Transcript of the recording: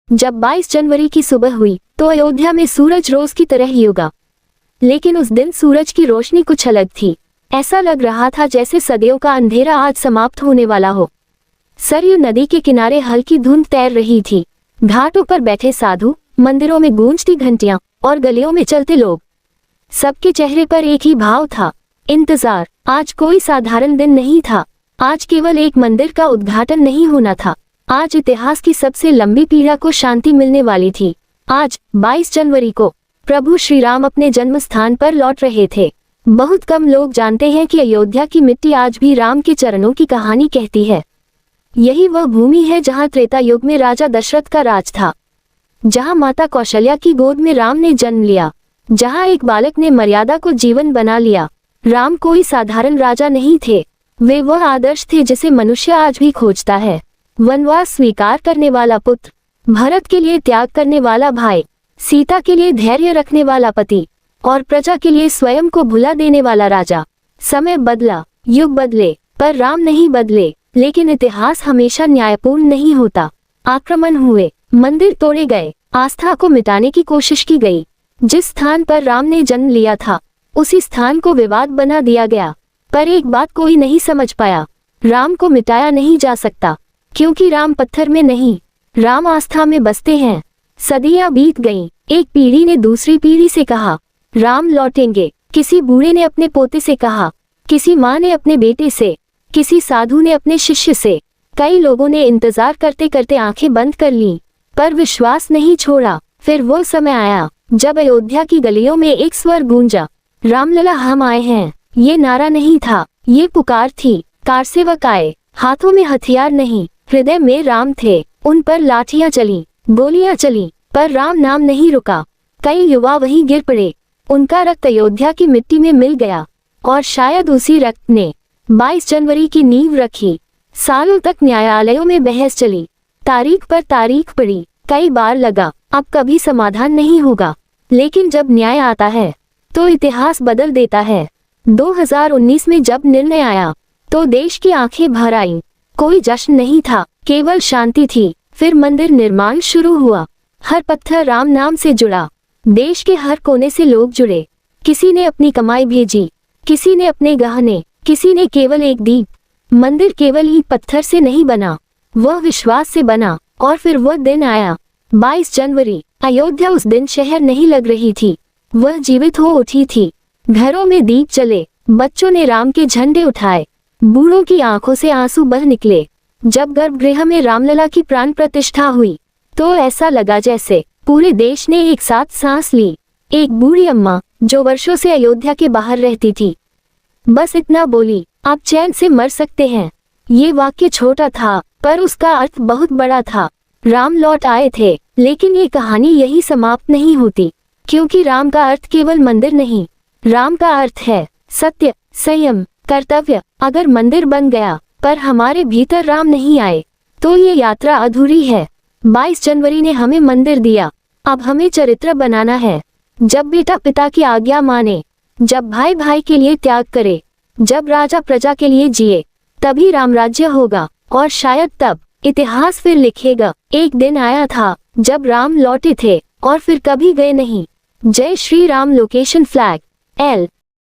जब 22 जनवरी की सुबह हुई तो अयोध्या में सूरज रोज की तरह ही उगा। लेकिन उस दिन सूरज की रोशनी कुछ अलग थी। ऐसा लग रहा था जैसे सदियों का अंधेरा आज समाप्त होने वाला हो। सरयू नदी के किनारे हल्की धुंध तैर रही थी। घाटों पर बैठे साधु, मंदिरों में गूंजती घंटियां और गलियों में चलते लोग, सबके चेहरे पर एक ही भाव था, इंतजार। आज कोई साधारण दिन नहीं था। आज केवल एक मंदिर का उद्घाटन नहीं होना था। आज इतिहास की सबसे लंबी पीड़ा को शांति मिलने वाली थी। आज 22 जनवरी को प्रभु श्री राम अपने जन्म स्थान पर लौट रहे थे। बहुत कम लोग जानते हैं कि अयोध्या की मिट्टी आज भी राम के चरणों की कहानी कहती है। यही वह भूमि है जहां त्रेता युग में राजा दशरथ का राज था, जहां माता कौशल्या की गोद में राम ने जन्म लिया, जहां एक बालक ने मर्यादा को जीवन बना लिया। राम कोई साधारण राजा नहीं थे, वे वह आदर्श थे जिसे मनुष्य आज भी खोजता है। वनवास स्वीकार करने वाला पुत्र, भरत के लिए त्याग करने वाला भाई, सीता के लिए धैर्य रखने वाला पति और प्रजा के लिए स्वयं को भुला देने वाला राजा। समय बदला, युग बदले, पर राम नहीं बदले। लेकिन इतिहास हमेशा न्यायपूर्ण नहीं होता। आक्रमण हुए, मंदिर तोड़े गए, आस्था को मिटाने की कोशिश की गई। जिस स्थान पर राम ने जन्म लिया था उसी स्थान को विवाद बना दिया गया। पर एक बात कोई नहीं समझ पाया, राम को मिटाया नहीं जा सकता, क्योंकि राम पत्थर में नहीं, राम आस्था में बसते हैं। सदियां बीत गईं, एक पीढ़ी ने दूसरी पीढ़ी से कहा राम लौटेंगे, किसी बूढ़े ने अपने पोते से कहा, किसी माँ ने अपने बेटे से, किसी साधु ने अपने शिष्य से। कई लोगों ने इंतजार करते करते आंखें बंद कर लीं, पर विश्वास नहीं छोड़ा। फिर वो समय आया जब अयोध्या की गलियों में एक स्वर गूंजा, रामलला हम आए हैं। ये नारा नहीं था, ये पुकार थी। कारसेवक आए, हाथों में हथियार नहीं, हृदय में राम थे। उन पर लाठियां चली, गोलियां चली, पर राम नाम नहीं रुका। कई युवा वहीं गिर पड़े, उनका रक्त अयोध्या की मिट्टी में मिल गया और शायद उसी रक्त ने 22 जनवरी की नींव रखी। सालों तक न्यायालयों में बहस चली, तारीख पर तारीख पड़ी, कई बार लगा अब कभी समाधान नहीं होगा। लेकिन जब न्याय आता है तो इतिहास बदल देता है। 2019 में जब निर्णय आया तो देश की आंखें भर आईं। कोई जश्न नहीं था, केवल शांति थी। फिर मंदिर निर्माण शुरू हुआ, हर पत्थर राम नाम से जुड़ा। देश के हर कोने से लोग जुड़े, किसी ने अपनी कमाई भेजी, किसी ने अपने गहने, किसी ने केवल एक दीप। मंदिर केवल ईंट पत्थर से नहीं बना, वह विश्वास से बना। और फिर वह दिन आया, 22 जनवरी। अयोध्या उस दिन शहर नहीं लग रही थी, वह जीवित हो उठी थी। घरों में दीप जले, बच्चों ने राम के झंडे उठाए, बूढ़ों की आंखों से आंसू बह निकले। जब गर्भगृह में रामलला की प्राण प्रतिष्ठा हुई तो ऐसा लगा जैसे पूरे देश ने एक साथ सांस ली। एक बूढ़ी अम्मा जो वर्षों से अयोध्या के बाहर रहती थी, बस इतना बोली, आप चैन से मर सकते हैं। ये वाक्य छोटा था पर उसका अर्थ बहुत बड़ा था। राम लौट आए थे, लेकिन ये कहानी यही समाप्त नहीं होती, क्योंकि राम का अर्थ केवल मंदिर नहीं, राम का अर्थ है सत्य, संयम, कर्तव्य। अगर मंदिर बन गया पर हमारे भीतर राम नहीं आए तो ये यात्रा अधूरी है। 22 जनवरी ने हमें मंदिर दिया, अब हमें चरित्र बनाना है। जब बेटा पिता की आज्ञा माने, जब भाई भाई के लिए त्याग करे, जब राजा प्रजा के लिए जिए, तभी रामराज्य होगा। और शायद तब इतिहास फिर लिखेगा, एक दिन आया था जब राम लौटे थे और फिर कभी गए नहीं। जय Shri Ram. Location flag L